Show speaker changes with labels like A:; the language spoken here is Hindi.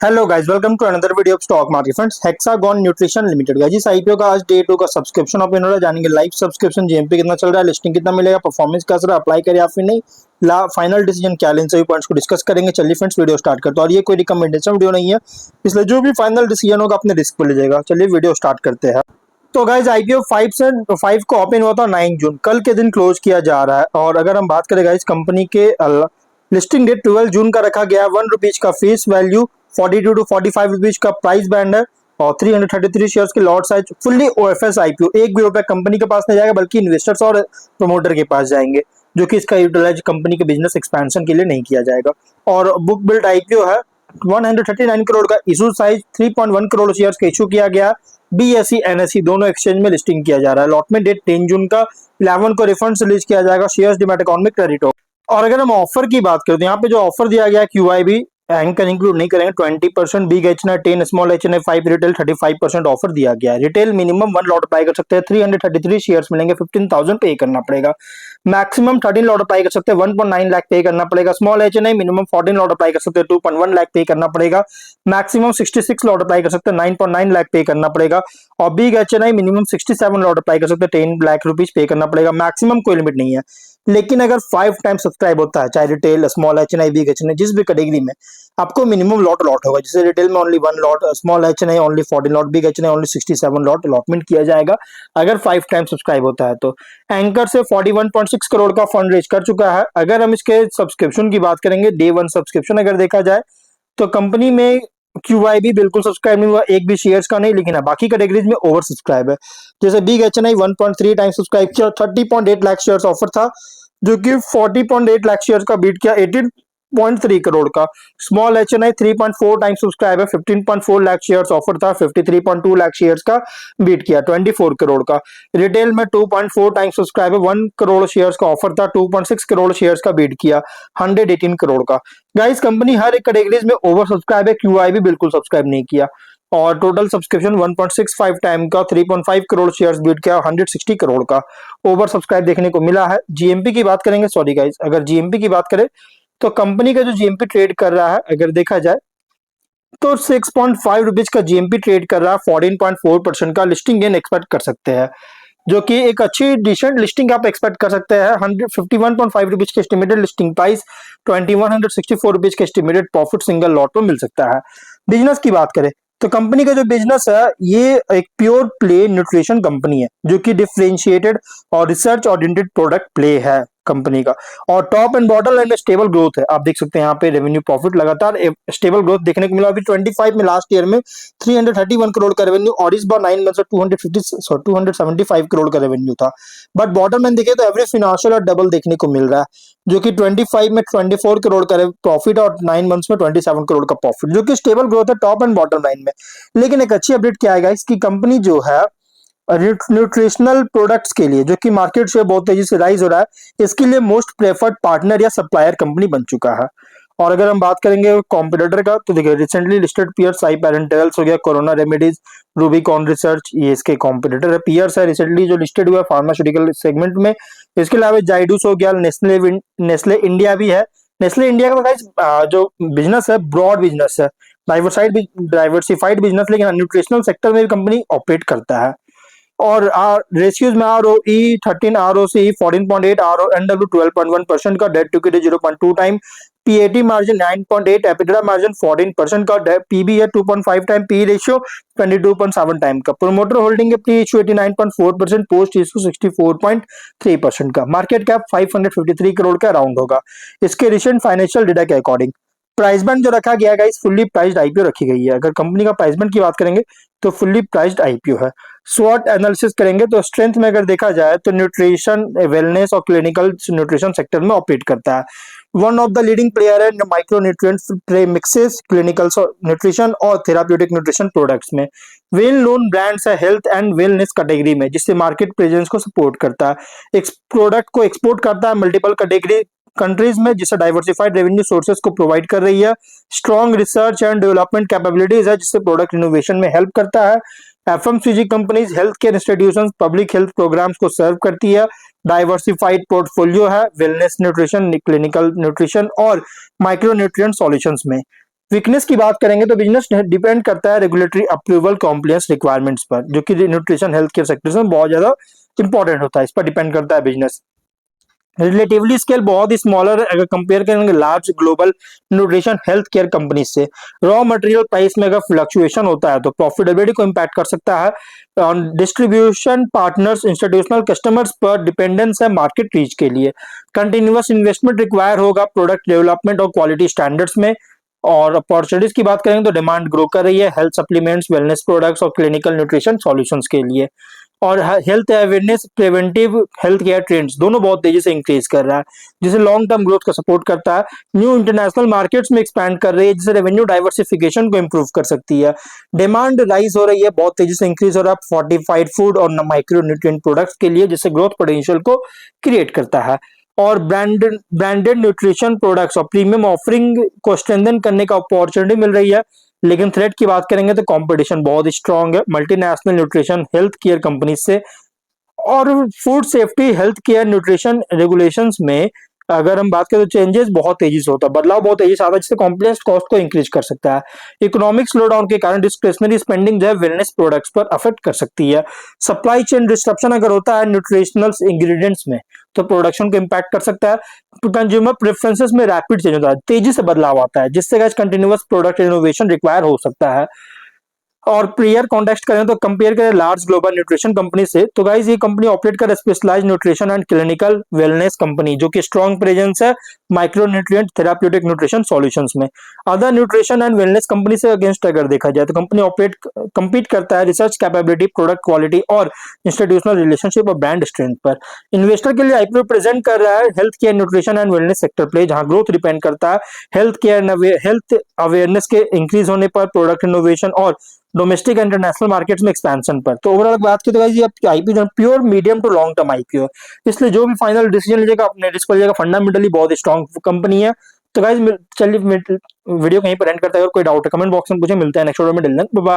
A: Hello guys, welcome to another video of stock market friends. Hexagon nutrition limited का जिस आईपीओ का आज डे 2 का सब्सक्रिप्शन ओपन हो रहा है, जानेंगे लाइव सब्सक्रिप्शन जीएमपी कितना चल रहा है, लिस्टिंग कितना मिलेगा, परफॉर्मेंस कैसा रहा, अप्लाई करें या फिर नहीं, ला फाइनल डिसीजन क्या लें, सभी पॉइंट्स को डिस्कस करेंगे। चलिए फ्रेंड्स, वीडियो स्टार्ट करते हैं। और ये कोई रिकमेंडेशन वीडियो नहीं है, इसलिए जो भी फाइनल डिसीजन होगा अपने रिस्क पर लीजिएगा। चलिए वीडियो स्टार्ट करते हैं। तो गाइज आईपीओ 5 को ओपन हुआ था 9 जून, कल के दिन क्लोज किया जा रहा है। और अगर हम बात करें गाइज, कंपनी के लिस्टिंग डेट 12 जून का रखा गया है। ₹1 का फेस वैल्यू, 42 to 45 रुपीज का प्राइस बैंड है और 333 शेयर्स के lot size. Fully OFS IPO, एक भी रुपया कंपनी के पास नहीं जाएगा, बल्कि इन्वेस्टर्स और प्रमोटर के पास जाएंगे, जो कि इसका यूटिलाइज कंपनी के बिजनेस एक्सपेंशन के लिए नहीं किया जाएगा। और बुक बिल्ड आईपीओ है। 139 करोड़ का इशू साइज, 3.1 करोड़ शेयर्स का इशू किया गया। बीएसई एनएसई दोनों एक्सचेंज में लिस्टिंग किया जा रहा है। अलॉटमेंट डेट 10 जून का, 11 को रिफंड रिलीज किया जाएगा। शेयर्स डीमैट अकाउंट में क्रेडिट हो। और अगर हम ऑफर की बात करें तो यहाँ पे जो ऑफर दिया गया है, क्यूआईबी एंकर इंक्लूड नहीं करेंगे, 20%, big H 10, small H 5 retail 35% offer दिया गया है। रिटेल मिनिमम 1 लॉट अप्लाई कर सकते हैं, 333 शेयर्स मिलेंगे, 15,000 पे करना पड़ेगा। मैक्सिमम 13 लॉट अप्लाई कर सकते हैं, 1.9 लाख पे करना पड़ेगा। Small H minimum 14 lot apply कर सकते हैं, 2.1 लाख पे करना पड़ेगा। मैक्सिमम 66 लॉट अप्लाई कर सकते हैं, 9.9 लाख पे करना पड़ेगा। और big H minimum 67 lot apply कर सकते हैं, 10 लाख रुपीज पे करना पड़ेगा। मैक्सिमम कोई लिमिट नहीं है, लेकिन अगर 5 टाइम सब्सक्राइब होता है, चाहे retail, small H big H जिस भी कैटेगरी में, आपको मिनिमम लॉट होगा। जैसे रिटेल में only 1 lot, small H only 14 lot, big H only 67 lot allotment किया जाएगा अगर 5 टाइम सब्सक्राइब होता है। तो एंकर से 41.6 करोड़ का फंड रेज कर चुका है। अगर हम इसके सब्सक्रिप्शन की बात करेंगे, डे 1 सब्सक्रिप्शन अगर देखा जाए तो कंपनी में क्यूआईबी बिल्कुल सब्सक्राइब नहीं हुआ, एक भी शेयर्स का नहीं, लेकिन बाकी कैटेगरीज में ओवर सब्सक्राइब है। जैसे बिग एच 1.3 टाइम सब्सक्राइब किया, 30.8 लाख शेयर्स ऑफर था, जो कि 40.8 लाख शेयर्स का बीट किया, 18.3 करोड़ का। स्मॉल एच 3.4 टाइम सब्सक्राइब है, 15.4 लाख शेयर्स ऑफर था, 53.2 लाख शेयर्स का बीट किया, 24 करोड़ का। रिटेल में 2.4 टाइम सब्सक्राइब है, 1 करोड़ शेयर्स का ऑफर था, 2.6 करोड़ शेयर्स का बीट किया, 118 करोड़ का। गाइस कंपनी हर एक कैटेगरीज में ओवर सब्सक्राइब है, क्यूआईबी बिल्कुल सब्सक्राइब नहीं किया। और टोटल सब्सक्रिप्शन 1.65 टाइम का, 3.5 करोड़ शेयर्स बीट किया, 160 करोड़ का ओवर सब्सक्राइब देखने को मिला है। जीएमपी की बात करेंगे, सॉरी गाइस, अगर जीएमपी की बात करें तो कंपनी का जो जीएमपी ट्रेड कर रहा है, अगर देखा जाए तो 6.5 रुपीज का जीएमपी ट्रेड कर रहा है, 14.4% का लिस्टिंग गेन एक्सपेक्ट कर सकते हैं, जो कि एक अच्छी डिसेंट लिस्टिंग आप एक्सपेक्ट कर सकते हैं। 151.5 रुपीज के एस्टिमेटेड लिस्टिंग प्राइस, 2164 रुपीज के एस्टिमेटेड प्रॉफिट सिंगल लॉट में मिल सकता है। बिजनेस की बात करें तो कंपनी का जो बिजनेस है, ये एक प्योर प्ले न्यूट्रिशन कंपनी है, जो कि डिफरेंशिएटेड और रिसर्च ओरिएंटेड प्रोडक्ट प्ले है कंपनी का। और टॉप एंड बॉटम लाइन में स्टेबल ग्रोथ है। आप देख सकते हैं यहाँ पे रेवेन्यू प्रॉफिट लगातार स्टेबल ग्रोथ देखने को मिला। अभी 25 में, लास्ट ईयर में 331 करोड़ का रेवेन्यू, और इस बार 9 मंथ से 275 करोड़ का रेवेन्यू था। बट बॉटम लाइन देखे तो एवरेज फिनेंशियल और डबल देखने को मिल रहा है, जो कि 25 में 24 करोड़ का प्रॉफिट और 9 मंथ्स में 27 करोड़ का प्रॉफिट, जो कि स्टेबल ग्रोथ है टॉप एंड बॉटम लाइन में। लेकिन एक अच्छी अपडेट क्या आएगा, इसकी कंपनी जो है न्यूट्रिशनल प्रोडक्ट्स के लिए, जो कि मार्केट से बहुत तेजी से राइज हो रहा है, इसके लिए मोस्ट प्रेफर्ड पार्टनर या सप्लायर कंपनी बन चुका है। और अगर हम बात करेंगे कॉम्पिटिटर का, तो देखिए recently listed peers, Sai parenterals हो गया, कोरोना रेमेडीज, रूबिकॉन रिसर्च, ये इसके कॉम्पिटिटर है। पीयर्स है रिसेंटली जो लिस्टेड हुआ है फार्मास्यूटिकल सेगमेंट में। इसके अलावा जाइडूस हो गया, नेस्ले इंडिया भी है। नेस्ले इंडिया का गाइस जो बिजनेस है, ब्रॉड बिजनेस है, डाइवर्सिफाइड बिजनेस, लेकिन न्यूट्रिशनल सेक्टर में भी कंपनी ऑपरेट करता है। और रेशियोज में R O E 13, R O C 14.8, R O N W 12.1% का, debt to equity 0.2 time, PAT margin 9.8, EBITDA margin 14% का, पीबी है 2.5 टाइम, पी रेशियो 22.7 टाइम का। प्रोमोटर होल्डिंग है प्री इशू 89.4%, पोस्ट इशू 64.3% का। मार्केट कैप 553 करोड़ का अराउंड होगा इसके रिसेंट फाइनेंशियल डेटा के अकॉर्डिंग। प्राइस बैंड जो रखा गया है, फुल्ली प्राइस्ड आईपीओ रखी गई है। अगर कंपनी का प्राइस बैंड की बात करेंगे तो फुल्ली प्राइस्ड आईपीओ है। स्वॉट एनालिसिस करेंगे तो स्ट्रेंथ में अगर देखा जाए तो न्यूट्रिशन, वेलनेस और क्लिनिकल न्यूट्रिशन सेक्टर में ऑपरेट करता है। One of the leading player है micro nutrients, pre mixes, clinical nutrition और थेराप्यूटिक न्यूट्रिशन प्रोडक्ट्स में। वेल नोन ब्रांड्स है हेल्थ एंड वेलनेस कैटेगरी में, जिससे मार्केट प्रेजेंस को सपोर्ट करता है। एक प्रोडक्ट को एक्सपोर्ट करता है मल्टीपल कैटेगरी कंट्रीज में, जिससे डाइवर्सिफाइड रेवेन्यू सोर्सेज को प्रोवाइड कर रही है। Strong research and development capabilities है, जिससे प्रोडक्ट इनोवेशन में हेल्प करता है। FMCG companies health care institutions, public health programs को सर्व करती है। डाइवर्सिफाइड पोर्टफोलियो है वेलनेस न्यूट्रिशन, क्लिनिकल न्यूट्रिशन और माइक्रो न्यूट्रिएंट सॉल्यूशंस में। वीकनेस की बात करेंगे तो बिजनेस डिपेंड करता है रेगुलेटरी अप्रूवल कॉम्प्लायंस रिक्वायरमेंट्स पर, जो कि न्यूट्रिशन हेल्थ केयर सेक्टर में बहुत ज्यादा इंपॉर्टेंट होता है, इस पर डिपेंड करता है बिजनेस। रिलेटिवली स्केल बहुत ही स्मॉलर अगर कंपेयर करेंगे large global nutrition health care company से। रॉ मटेरियल प्राइस में अगर फ्लक्चुएशन होता है तो प्रॉफिटेबिलिटी को इम्पैक्ट कर सकता है। On distribution partners institutional customers पर डिपेंडेंस है मार्केट रीच के लिए। कंटिन्यूअस इन्वेस्टमेंट रिक्वायर होगा प्रोडक्ट डेवलपमेंट और क्वालिटी स्टैंडर्ड्स में। और अपॉर्चुनिटीज की बात करेंगे तो डिमांड ग्रो कर रही है हेल्थ सप्लीमेंट्स, वेलनेस प्रोडक्ट्स और क्लिनिकल न्यूट्रिशन सॉल्यूशंस के लिए। और health awareness, preventive health care trends दोनों बहुत तेजी से इंक्रीज कर रहा है, जिसे लॉन्ग टर्म ग्रोथ का सपोर्ट करता है। न्यू इंटरनेशनल मार्केट्स में एक्सपैंड कर रही है, जिसे रेवेन्यू डाइवर्सिफिकेशन को इंप्रूव कर सकती है। डिमांड राइज हो रही है, बहुत तेजी से इंक्रीज हो रहा है फोर्टिफाइड फूड और माइक्रो न्यूट्रिएंट प्रोडक्ट्स के लिए, जिससे ग्रोथ पोटेंशियल को क्रिएट करता है। और ब्रांडेड न्यूट्रिशन प्रोडक्ट्स और प्रीमियम ऑफरिंग को स्ट्रेंथन करने का अपॉर्चुनिटी मिल रही है। लेकिन थ्रेट की बात करेंगे तो कंपटीशन बहुत स्ट्रांग है multinational nutrition health care company से। और food safety health care nutrition regulations में अगर हम बात करें तो चेंजेस बहुत तेजी से होता है, बदलाव बहुत तेजी से आता है, जिससे कॉम्प्लेक्स कॉस्ट को इंक्रीज कर सकता है। इकोनॉमिक स्लोडाउन के कारण डिस्क्रिशनरी स्पेंडिंग जो है वेलनेस प्रोडक्ट्स पर अफेक्ट कर सकती है। सप्लाई चेन डिस्ट्रप्शन अगर होता है न्यूट्रिशनल इंग्रेडिएंट्स में तो प्रोडक्शन को इम्पैक्ट कर सकता है। कंज्यूमर प्रेफरेंसेस में रैपिड चेंज होता है, तेजी से बदलाव आता है, जिससे guys continuous product innovation require हो सकता है। और प्लेयर कॉन्टेक्स्ट करें तो कंपेयर करें लार्ज ग्लोबल न्यूट्रिशन कंपनी से तो गाइस ये कंपनी ऑपरेट कर specialized nutrition and clinical wellness company, जो कि स्ट्रॉन्ग प्रेजेंस है micro nutrient therapeutic nutrition solutions में। Other nutrition and wellness company से अगेंस्ट अगर देखा जाए तो कंपनी ऑपरेट compete करता है रिसर्च कैपेबिलिटी, प्रोडक्ट क्वालिटी और इंस्टीट्यूशनल रिलेशनशिप और ब्रांड स्ट्रेंथ पर। इन्वेस्टर के लिए आईपीओ प्रेजेंट कर रहा है health care nutrition and wellness sector play, जहां ग्रोथ डिपेंड करता है हेल्थ अवेयरनेस के इंक्रीज होने पर, प्रोडक्ट इनोवेशन और डोमेस्टिक इंटरनेशनल मार्केट्स में एक्सपेंशन पर। तो ओवरऑल बात की तो गाइस ये IPO pure medium to long term IPO, इसलिए जो भी फाइनल डिसीजन लीजिएगा अपने रिस्क पर लीजिएगा, फंडामेंटली बहुत स्ट्रॉन्ग कंपनी है। तो गाइस चलिए वीडियो कहीं पर एंड करते हैं, अगर कोई डाउट है कमेंट बॉक्स में पूछे, मिलते हैं नेक्स्ट वीडियो में, बाय।